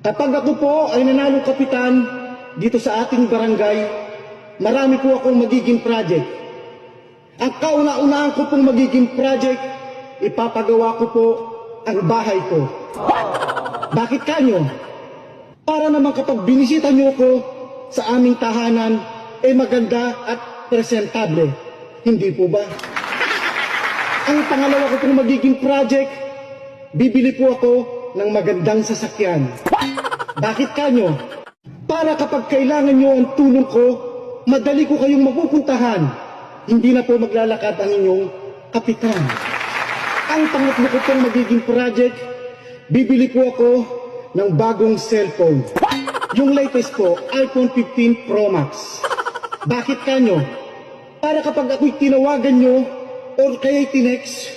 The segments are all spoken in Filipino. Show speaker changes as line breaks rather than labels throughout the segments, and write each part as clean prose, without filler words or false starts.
Kapag ako po ay nanalong kapitan dito sa ating barangay, marami po akong magiging project. Ang kauna-unahan ko pong magiging project, ipapagawa ko po ang bahay ko. Bakit kanyo? Para naman kapag binisita nyo ko sa aming tahanan, maganda at presentable. Hindi po ba? Ang pangalawa ko pong magiging project, bibili po ako ng magandang sasakyan. Bakit kanyo? Para kapag kailangan nyo ang tulong ko, madali ko kayong mapupuntahan. Hindi na po maglalakad ang inyong kapitan. Ang pangatlo ko pong magiging project, bibili po ako ng bagong cellphone. Yung latest po, iPhone 15 Pro Max. Bakit kanyo? Para kapag ako'y tinawagan nyo or kaya'y tinext,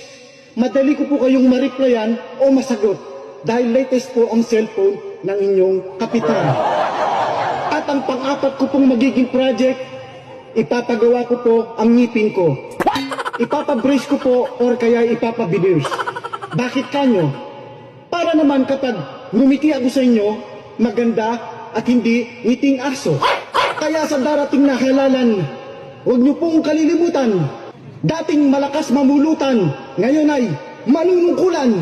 madali ko po kayong ma-replyan o masagot dahil latest po ang cellphone ng inyong kapitan. At ang pang-apat ko pong magiging project, ipapagawa ko po ang ngipin ko. Ipapabrace ko po or kaya ipapabineers. Bakit kanyo? Para naman kapag ngumiti ako sa inyo, maganda at hindi ngiting aso. Kaya sa darating na halalan, huwag niyo pong kalilimutan. Dating malakas mamulutan, ngayon ay manunungkulan.